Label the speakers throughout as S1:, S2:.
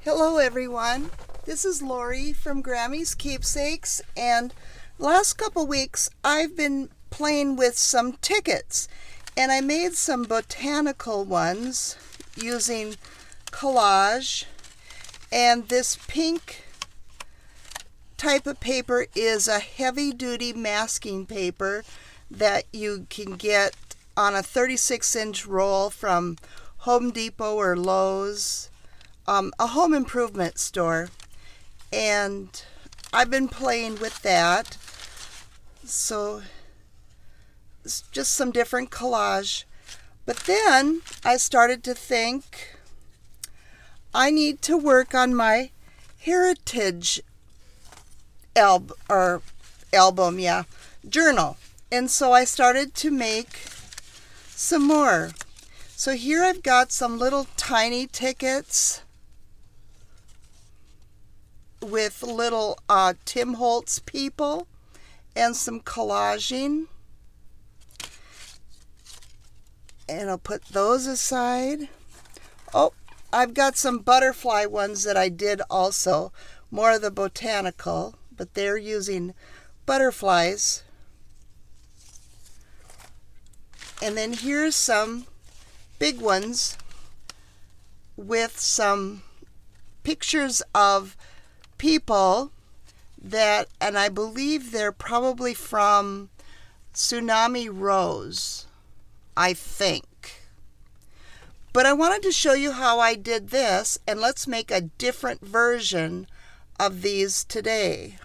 S1: Hello everyone, this is Lori from Grammy's Keepsakes, and the last couple weeks I've been playing with some tickets, and I made some botanical ones using collage, and this pink type of paper is a heavy-duty masking paper that you can get on a 36-inch roll from Home Depot or Lowe's. A home improvement store, and I've been playing with that. So it's just some different collage. But then I started to think I need to work on my heritage journal. And so I started to make some more. So here I've got some little tiny tickets with little Tim Holtz people and some collaging. And I'll put those aside. Oh, I've got some butterfly ones that I did also. More of the botanical, but they're using butterflies. And then here's some big ones with some pictures of people and I believe they're probably from Tsunami Rose, I think. But I wanted to show you how I did this, and let's make a different version of these today.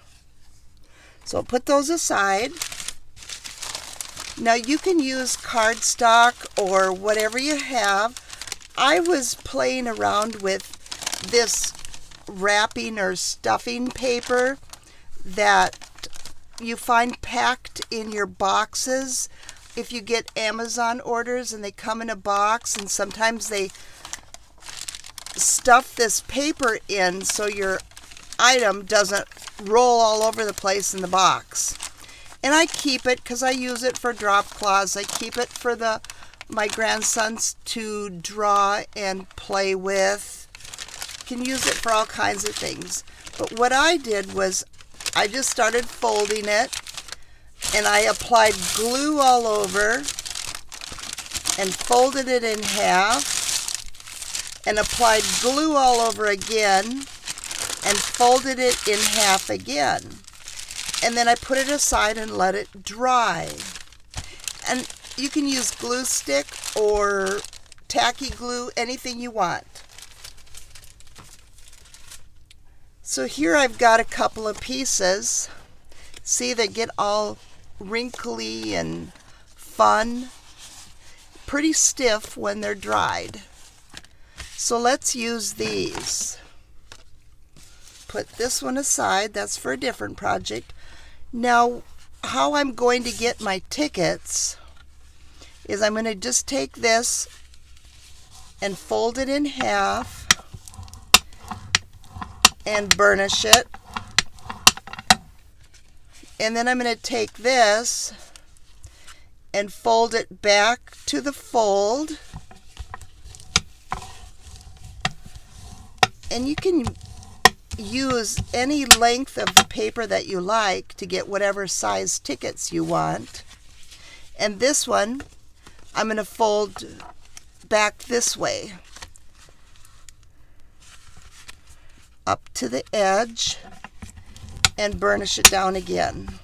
S1: So I'll put those aside. Now you can use cardstock or whatever you have. I was playing around with this wrapping or stuffing paper that you find packed in your boxes if you get Amazon orders, and they come in a box, and sometimes they stuff this paper in so your item doesn't roll all over the place in the box. And I keep it because I use it for drop cloths. I keep it for my grandsons to draw and play with. Can use it for all kinds of things. But what I did was I just started folding it, and I applied glue all over and folded it in half and applied glue all over again and folded it in half again. And then I put it aside and let it dry. And you can use glue stick or tacky glue, anything you want. So here I've got a couple of pieces. See, they get all wrinkly and fun. Pretty stiff when they're dried. So let's use these. Put this one aside. That's for a different project. Now, how I'm going to get my tickets is I'm going to just take this and fold it in half and burnish it. And then I'm going to take this and fold it back to the fold. And you can use any length of the paper that you like to get whatever size tickets you want. And this one, I'm going to fold back this way, up to the edge, and burnish it down again.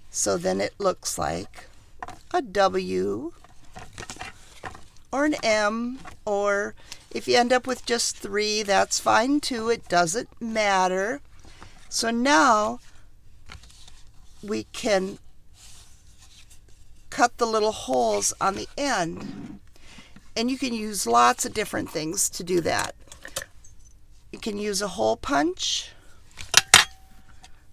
S1: So then it looks like a W or an M, or if you end up with just 3, that's fine too. It doesn't matter. So now we can cut the little holes on the end. And you can use lots of different things to do that. You can use a hole punch,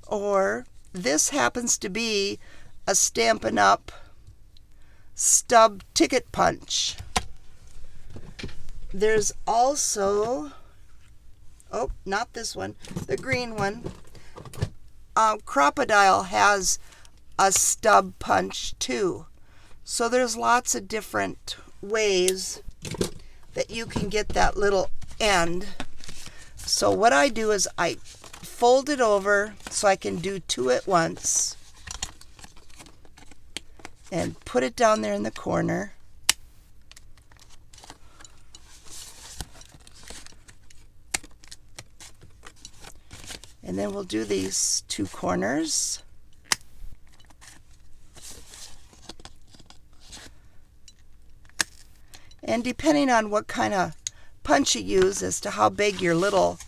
S1: or this happens to be a Stampin' Up! Stub ticket punch. There's also, oh, not this one, the green one. Crocodile has a stub punch too. So there's lots of different ways that you can get that little end. So what I do is I fold it over so I can do two at once and put it down there in the corner. And then we'll do these two corners. And depending on what kind of punch you use as to how big your little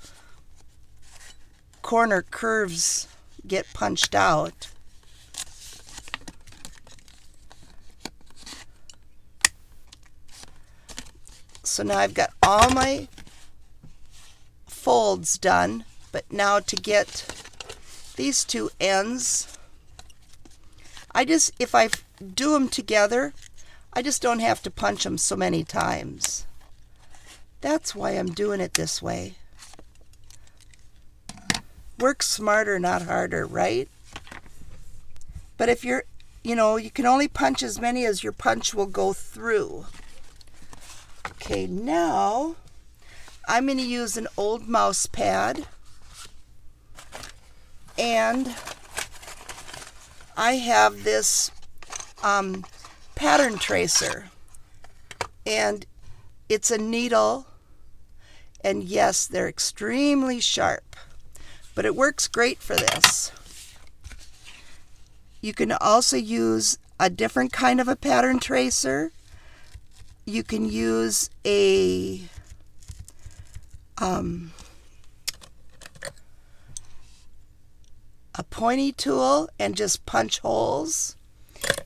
S1: corner curves get punched out. So now I've got all my folds done, but now to get these two ends, if I do them together, I just don't have to punch them so many times. That's why I'm doing it this way. Work smarter, not harder, right? But if you can only punch as many as your punch will go through. Okay, now I'm going to use an old mouse pad, and I have this pattern tracer, and it's a needle, and yes, they're extremely sharp, but it works great for this. You can also use a different kind of a pattern tracer. You can use a pointy tool and just punch holes.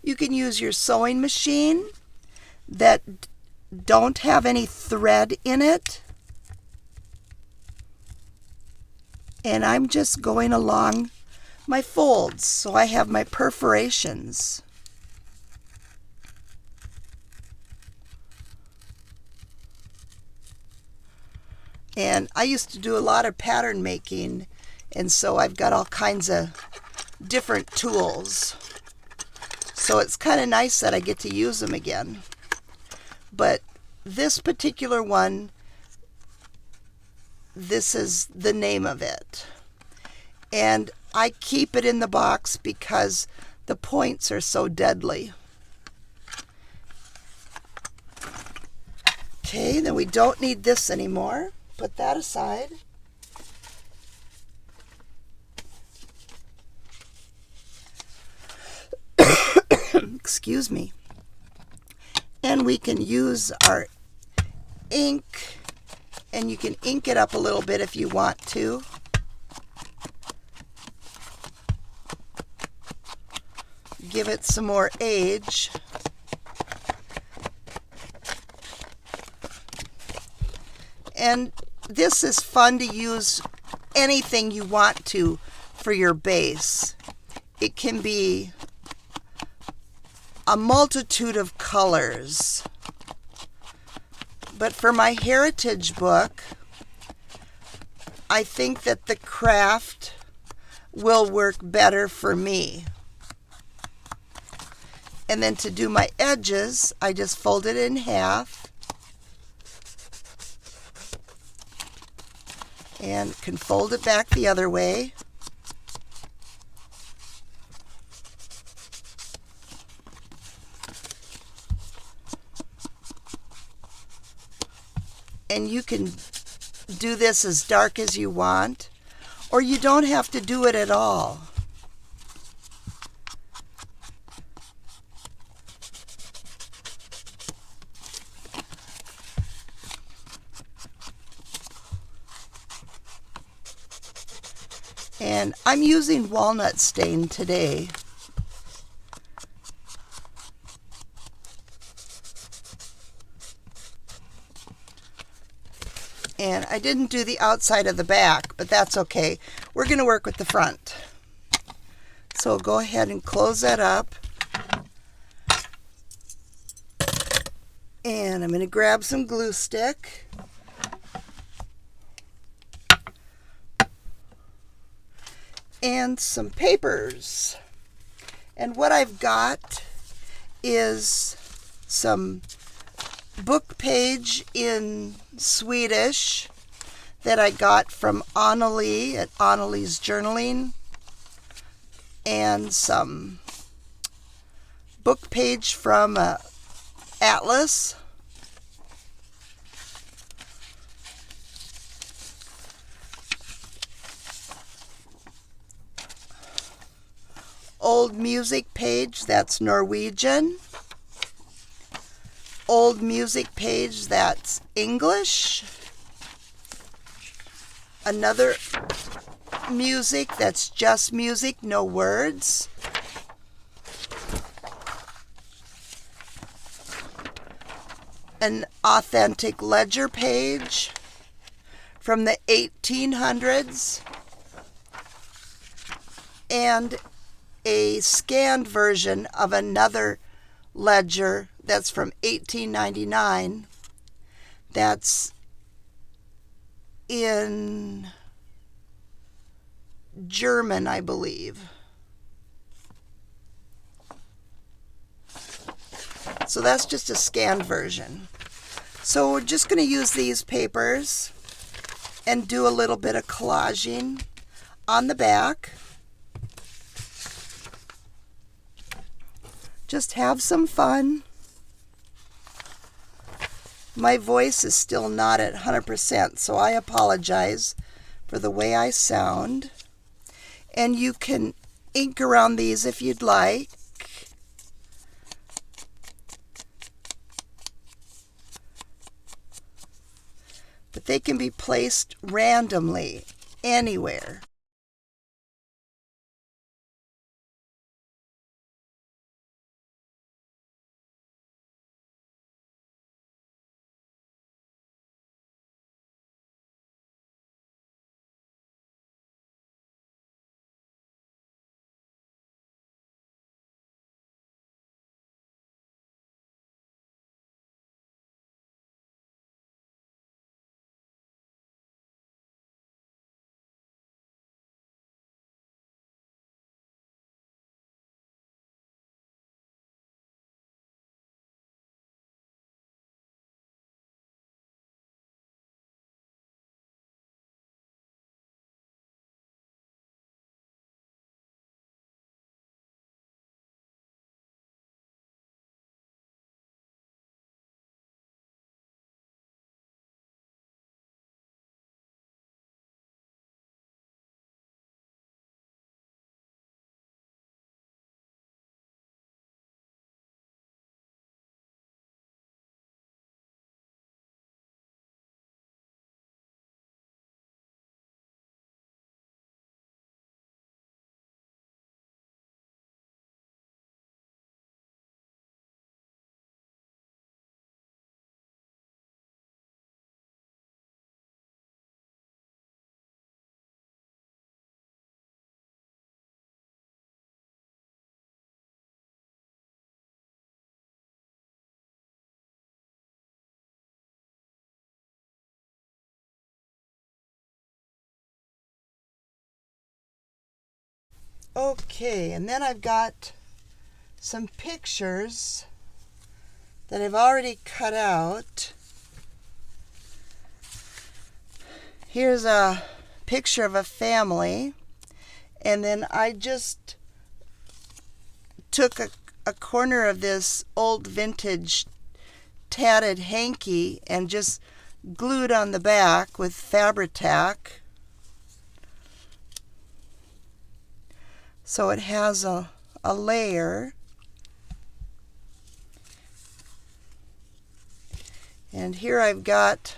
S1: You can use your sewing machine that don't have any thread in it. And I'm just going along my folds, so I have my perforations. And I used to do a lot of pattern making, and so I've got all kinds of different tools. So it's kind of nice that I get to use them again. But this particular one, this is the name of it. And I keep it in the box because the points are so deadly. Okay, then we don't need this anymore. Put that aside. Excuse me. And we can use our ink, and you can ink it up a little bit if you want to. Give it some more age. And this is fun to use anything you want to for your base. It can be a multitude of colors. But for my heritage book, I think that the craft will work better for me. And then to do my edges, I just fold it in half. And can fold it back the other way. And you can do this as dark as you want, or you don't have to do it at all. And I'm using walnut stain today. And I didn't do the outside of the back, but that's okay. We're going to work with the front. So go ahead and close that up. And I'm going to grab some glue stick. And some papers. And what I've got is some book page in Swedish that I got from Annalie at Annalie's Journaling, and some book page from Atlas. Old music page, that's Norwegian. Old music page, that's English. Another music that's just music, no words. An authentic ledger page from the 1800s. And a scanned version of another ledger that's from 1899 that's in German, I believe. So that's just a scanned version. So we're just going to use these papers and do a little bit of collaging on the back. Just have some fun. My voice is still not at 100%, so I apologize for the way I sound. And you can ink around these if you'd like. But they can be placed randomly anywhere. Okay, and then I've got some pictures that I've already cut out. Here's a picture of a family, and then I just took a corner of this old vintage tatted hanky and just glued on the back with Fabri-Tac. So it has a layer. And here I've got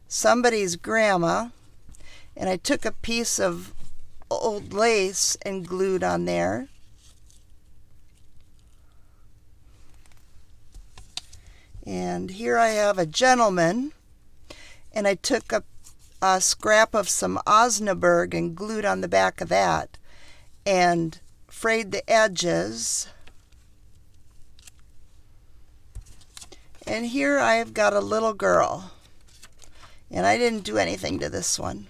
S1: somebody's grandma, and I took a piece of old lace and glued on there. And here I have a gentleman, and I took a scrap of some Osnaburg and glued on the back of that and frayed the edges. And here I've got a little girl, and I didn't do anything to this one.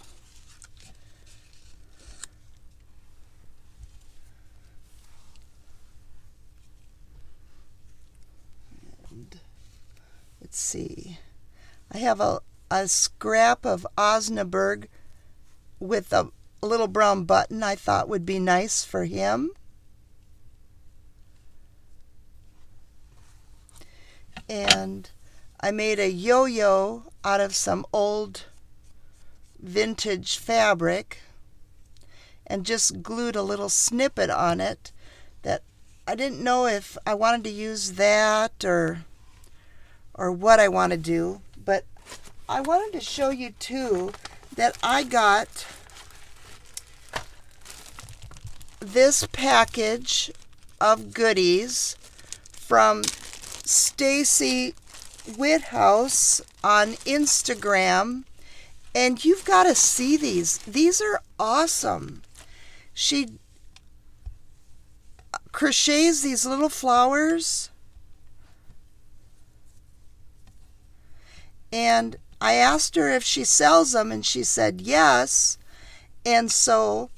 S1: And it's let's see. I have a scrap of Osnaburg with a little brown button I thought would be nice for him. And I made a yo-yo out of some old vintage fabric and just glued a little snippet on it that I didn't know if I wanted to use that or what I want to do. But I wanted to show you too that I got this package of goodies from Stacy Whithouse on Instagram, and you've got to see these. These are awesome. She crochets these little flowers, and I asked her if she sells them, and she said yes. And so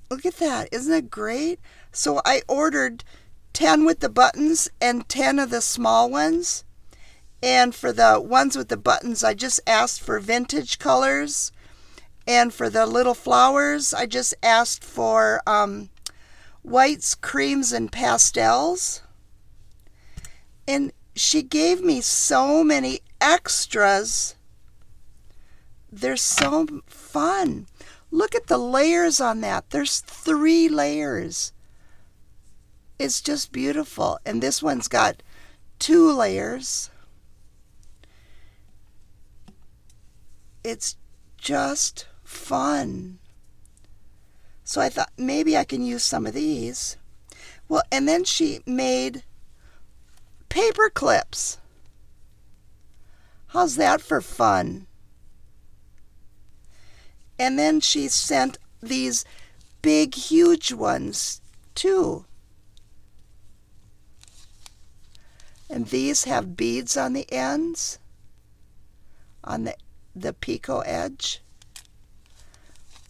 S1: look at that. Isn't it great? So I ordered 10 with the buttons and 10 of the small ones. And for the ones with the buttons, I just asked for vintage colors. And for the little flowers, I just asked for whites, creams, and pastels. And she gave me so many extras. They're so fun. Look at the layers on that. There's 3 layers. It's just beautiful. And this one's got 2 layers. It's just fun. So I thought maybe I can use some of these. Well, and then she made paper clips. How's that for fun? And then she sent these big, huge ones too. And these have beads on the ends, on the picot edge.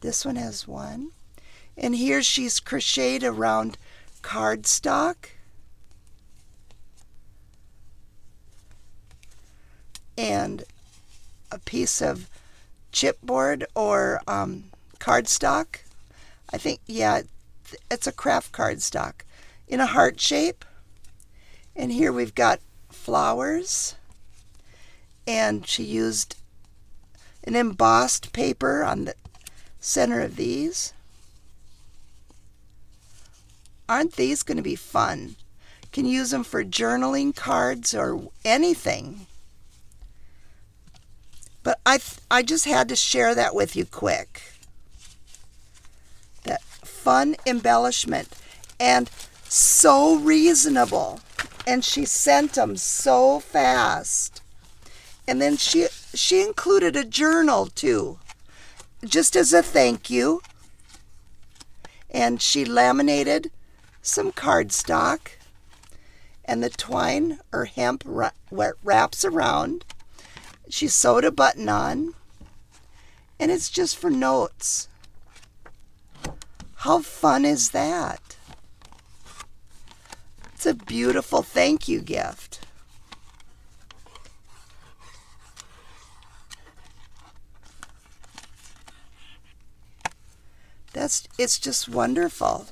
S1: This one has one. And here she's crocheted around cardstock. And a piece of chipboard or cardstock. I think, yeah, it's a craft cardstock in a heart shape. And here we've got flowers. And she used an embossed paper on the center of these. Aren't these going to be fun? You can use them for journaling cards or anything. But I just had to share that with you quick. That fun embellishment. And so reasonable. And she sent them so fast. And then she included a journal too, just as a thank you. And she laminated some cardstock, and the twine or hemp wraps around. She sewed a button on, and it's just for notes. How fun is that? It's a beautiful thank you gift. It's just wonderful.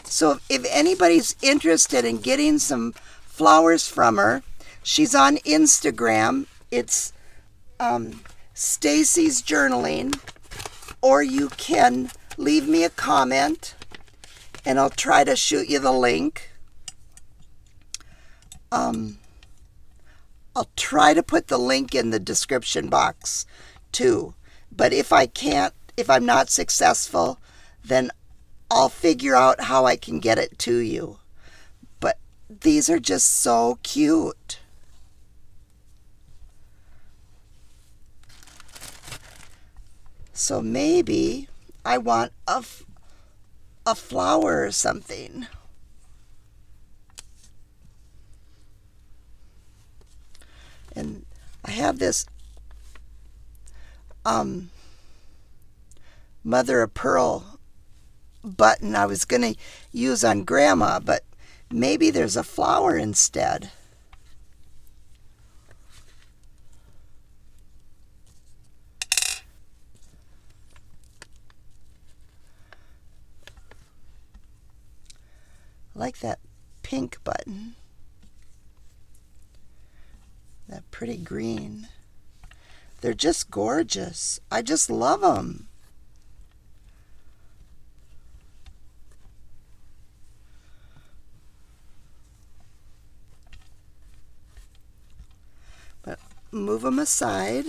S1: So if anybody's interested in getting some flowers from her, she's on Instagram. It's Stacy's Journaling, or you can leave me a comment and I'll try to shoot you the link. I'll try to put the link in the description box too. But if I'm not successful, then I'll figure out how I can get it to you. But these are just so cute. So maybe I want a flower or something. And I have this mother of pearl button I was going to use on Grandma, but maybe there's a flower instead. like that pink button. That pretty green. They're just gorgeous. I just love them. But move them aside.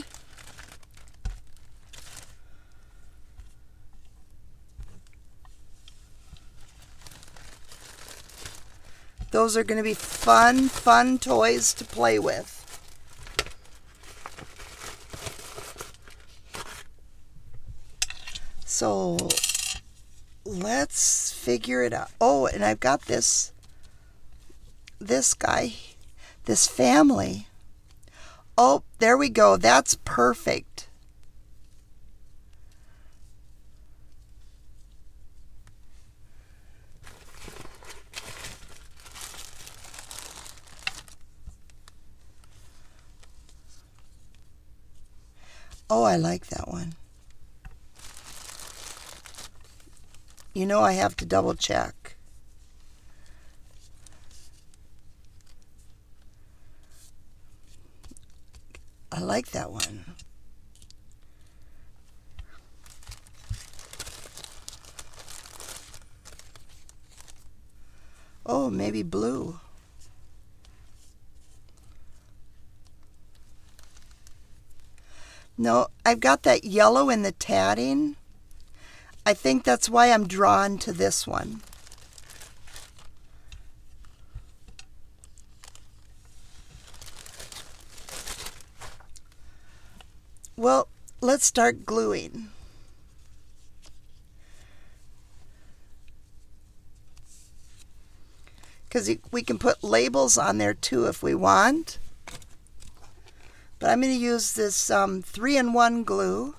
S1: Those are going to be fun toys to play with. So let's figure it out. Oh, and I've got this guy, this family. Oh, there we go. That's perfect. Oh, I like that one. You know, I have to double check. I like that one. Oh, maybe blue. No, I've got that yellow in the tatting. I think that's why I'm drawn to this one. Well, let's start gluing. Because we can put labels on there too if we want. But I'm going to use this 3-in-1 glue.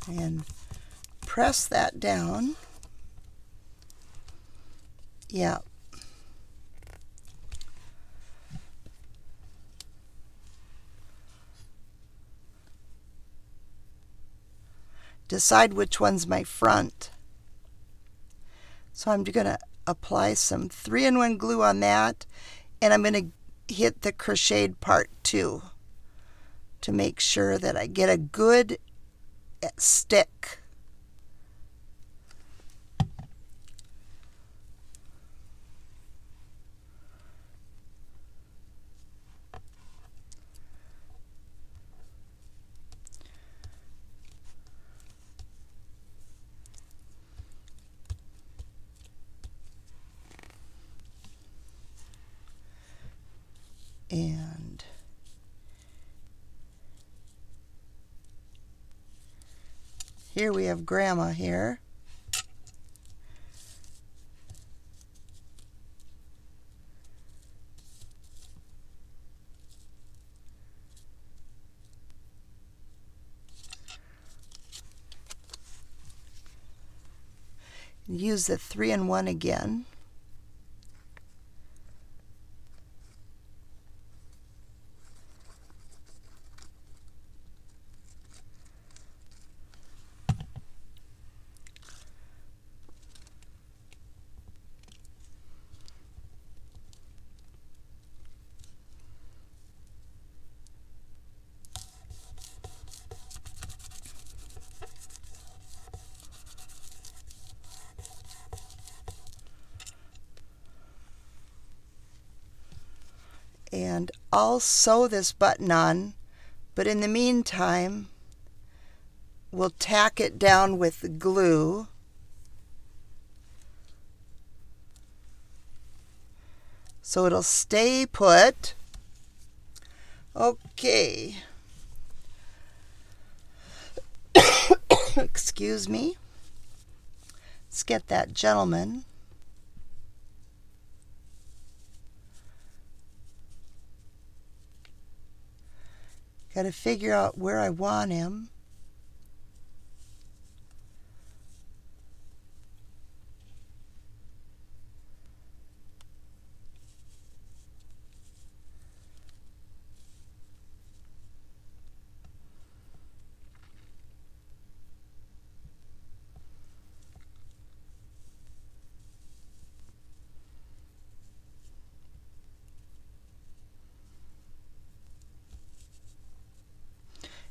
S1: And press that down. Yeah. Decide which one's my front. So I'm going to apply some 3-in-1 glue on that, and I'm going to hit the crocheted part too to make sure that I get a good stick. And here we have Grandma here. Use the 3-in-1 again. And I'll sew this button on, but in the meantime, we'll tack it down with the glue. so it'll stay put. Okay. Excuse me. Let's get that gentleman. Got to figure out where I want him.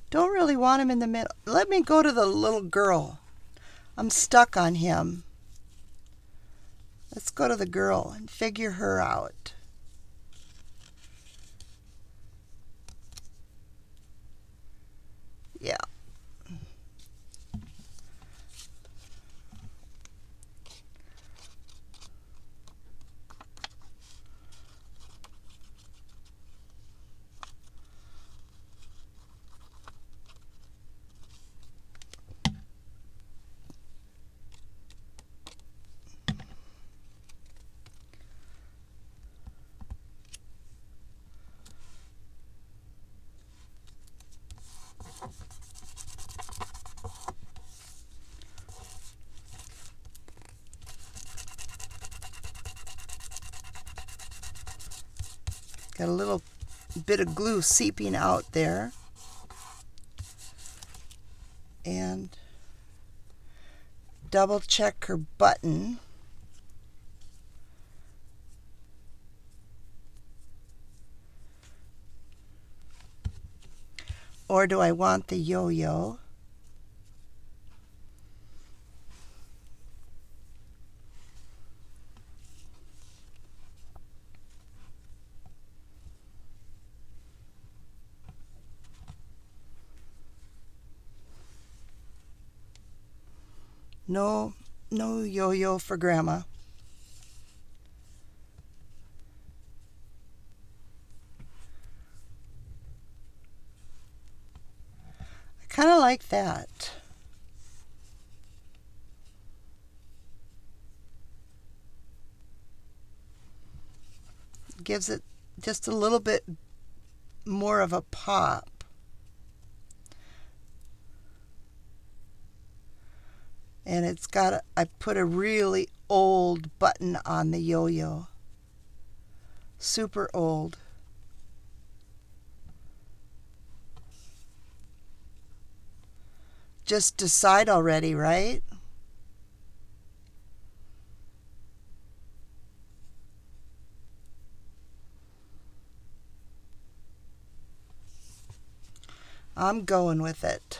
S1: Don't really want him in the middle. Let me go to the little girl. I'm stuck on him. Let's go to the girl and figure her out. Yeah. Got a little bit of glue seeping out there. And double check her button. Or do I want the yo-yo? No yo-yo for Grandma. I kind of like that. Gives it just a little bit more of a pop. And it's got, I put a really old button on the yo-yo. Super old. Just decide already, right? I'm going with it.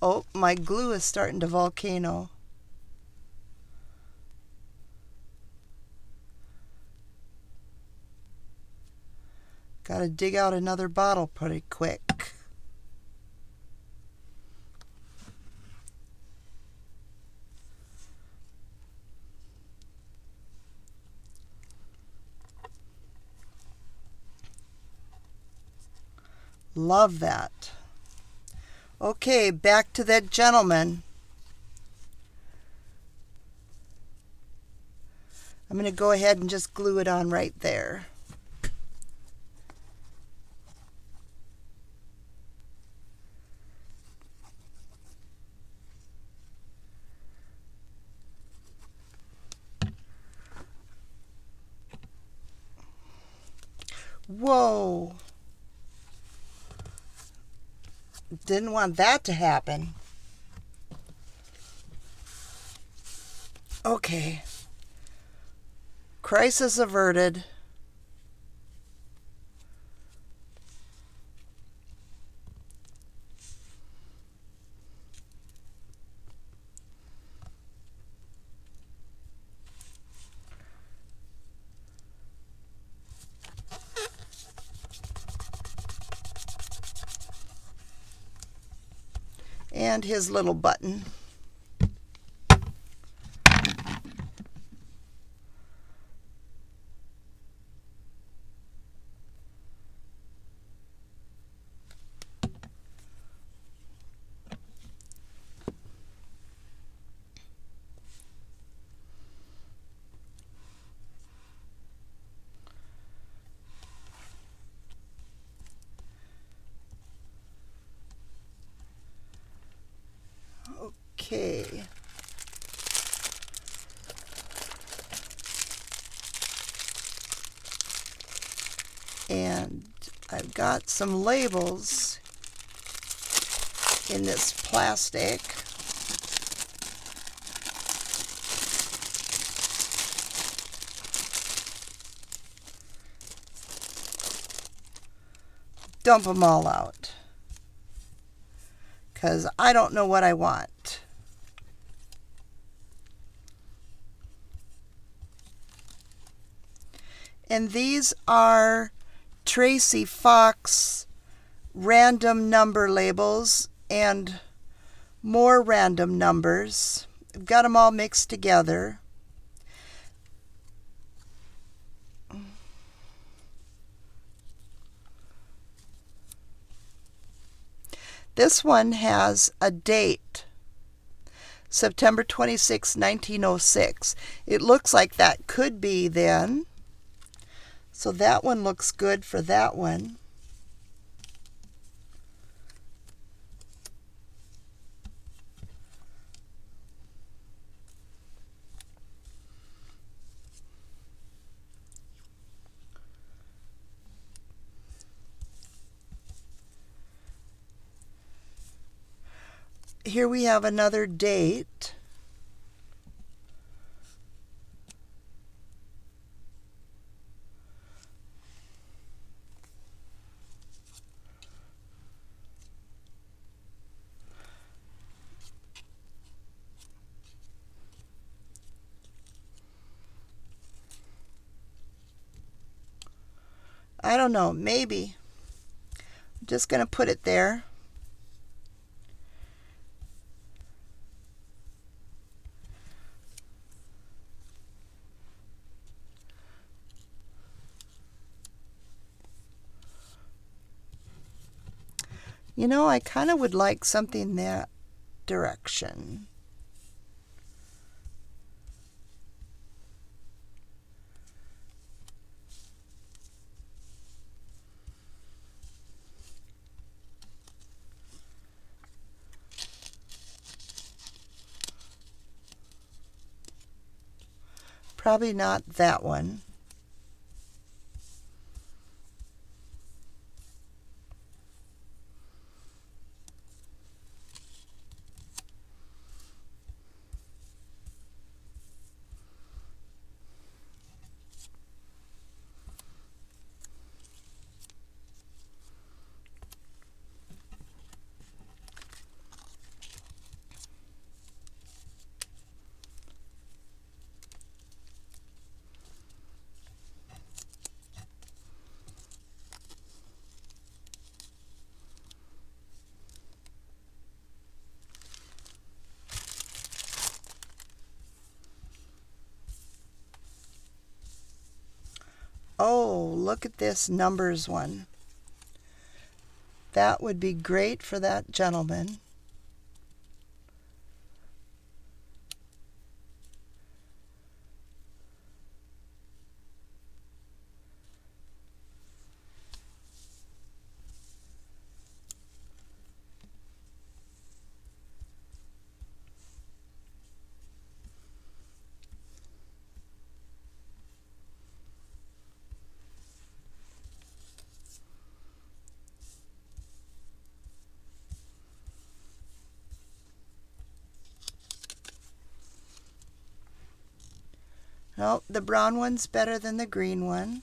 S1: Oh, my glue is starting to volcano. Got to dig out another bottle pretty quick. Love that. Okay, back to that gentleman. I'm going to go ahead and just glue it on right there. Whoa. Didn't want that to happen. Okay. Crisis averted. And his little button. Okay. And I've got some labels in this plastic. Dump them all out, because I don't know what I want. And these are Tracy Fox random number labels and more random numbers. I've got them all mixed together. This one has a date, September 26, 1906. It looks like that could be then. So that one looks good for that one. Here we have another date. I don't know, maybe. I'm just going to put it there. You know, I kind of would like something that direction. Probably not that one. Oh, look at this numbers one. That would be great for that gentleman. No, the brown one's better than the green one.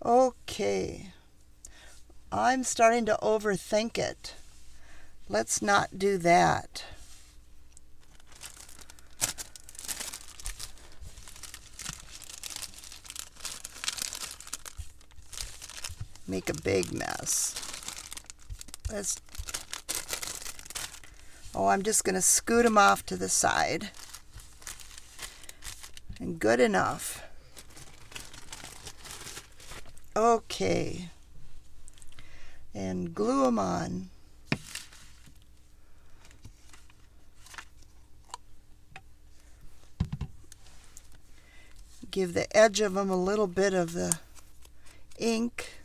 S1: Okay, I'm starting to overthink it. Let's not do that. make a big mess. I'm just going to scoot them off to the side. And good enough. Okay. And glue them on. Give the edge of them a little bit of the ink.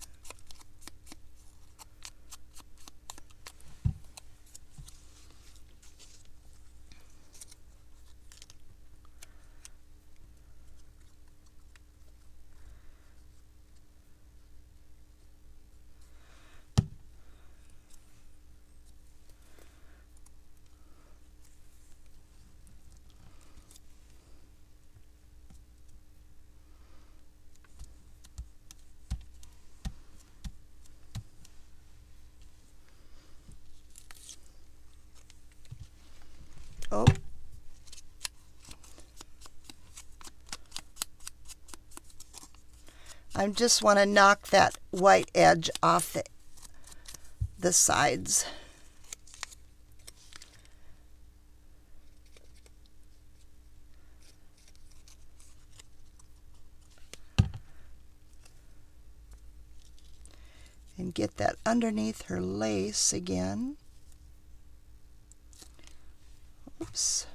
S1: Oh. I just want to knock that white edge off the sides. And get that underneath her lace again. Oops.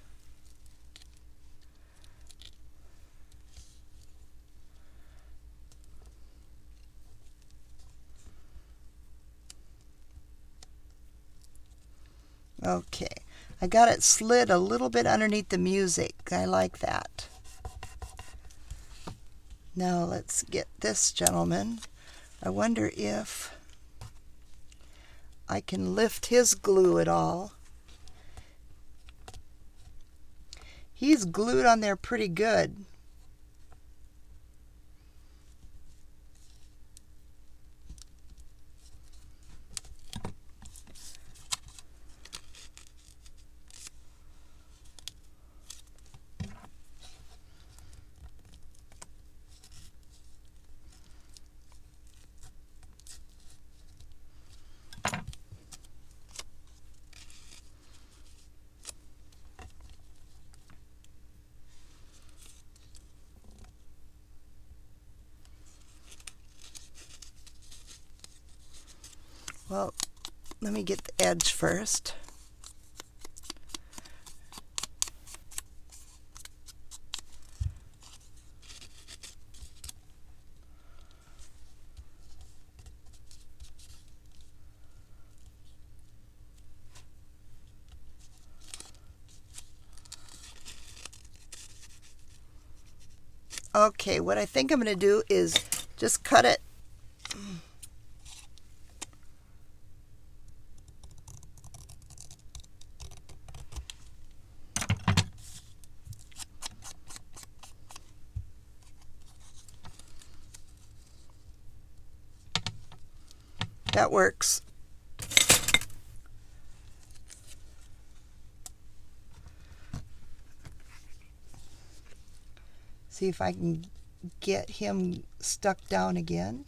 S1: Okay, I got it slid a little bit underneath the music. I like that. Now let's get this gentleman. I wonder if I can lift his glue at all. He's glued on there pretty good. Well, let me get the edge first. Okay, what I think I'm going to do is just cut it. That works. See if I can get him stuck down again.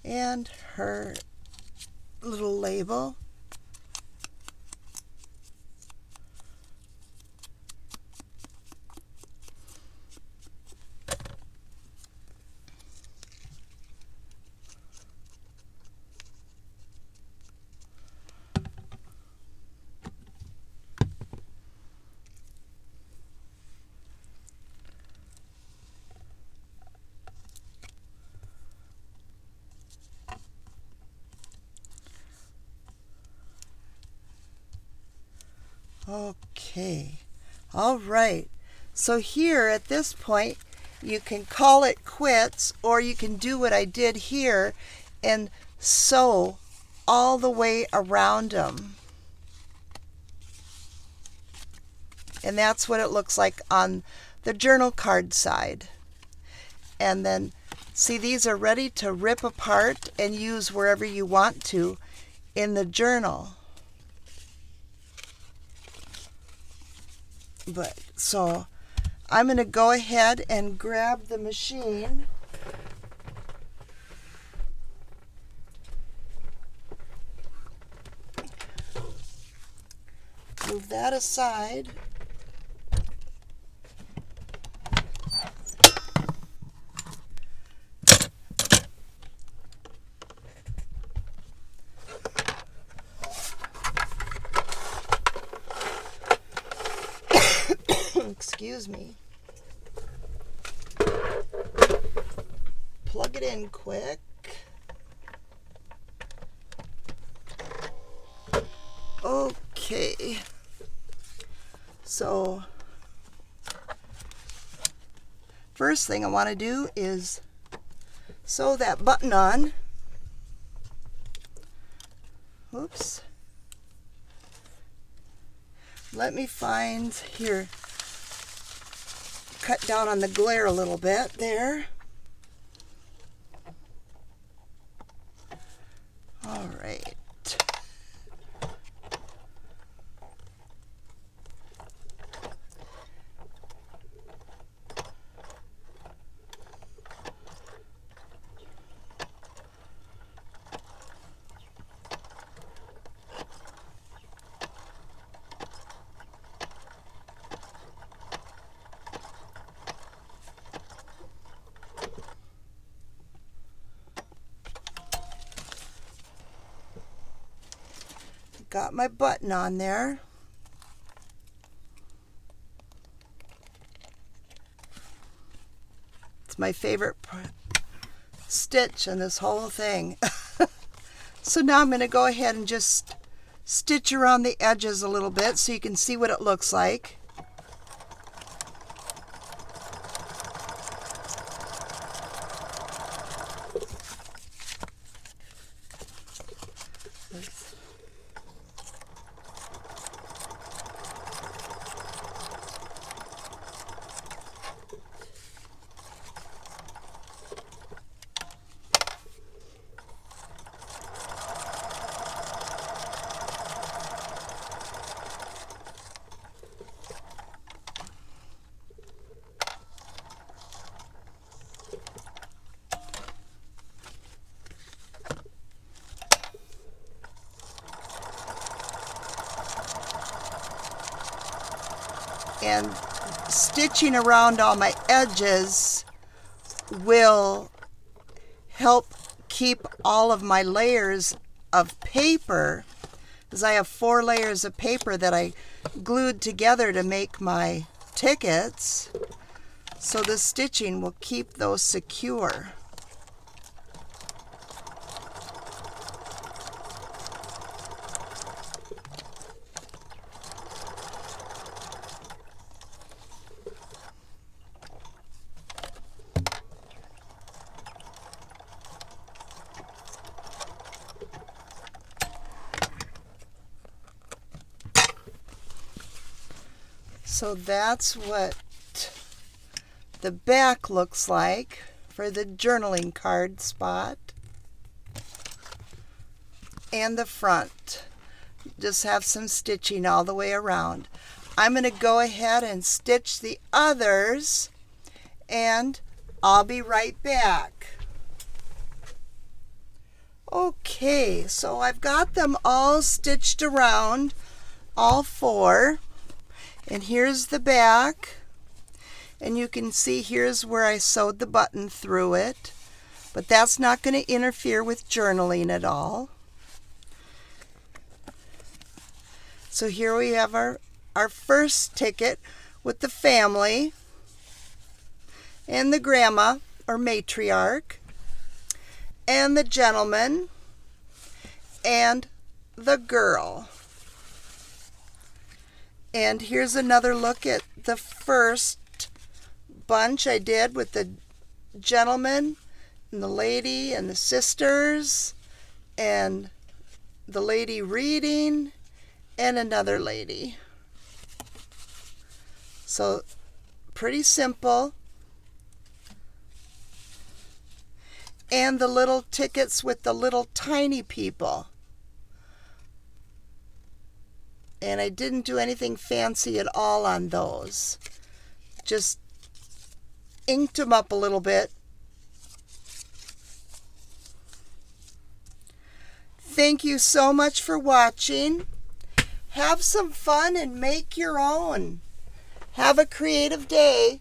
S1: And her little label. Okay. All right. So here at this point, you can call it quits, or you can do what I did here and sew all the way around them. And that's what it looks like on the journal card side. And then, see, these are ready to rip apart and use wherever you want to in the journal. So I'm going to go ahead and grab the machine. Move that aside. Excuse me. Plug it in quick. Okay. So, first thing I want to do is sew that button on. Oops. Let me find here. Cut down on the glare a little bit there. All right. Got my button on there. It's my favorite stitch in this whole thing. So now I'm going to go ahead and just stitch around the edges a little bit so you can see what it looks like. And stitching around all my edges will help keep all of my layers of paper, because I have 4 layers of paper that I glued together to make my tickets. So the stitching will keep those secure. So that's what the back looks like for the journaling card spot. And the front. Just have some stitching all the way around. I'm going to go ahead and stitch the others, and I'll be right back. Okay, so I've got them all stitched around, all 4. And here's the back, and you can see here's where I sewed the button through it, but that's not going to interfere with journaling at all. So here we have our first ticket with the family and the grandma or matriarch and the gentleman and the girl. And here's another look at the first bunch I did with the gentleman and the lady and the sisters and the lady reading and another lady. So pretty simple. And the little tickets with the little tiny people. And I didn't do anything fancy at all on those. Just inked them up a little bit. Thank you so much for watching. Have some fun and make your own. Have a creative day.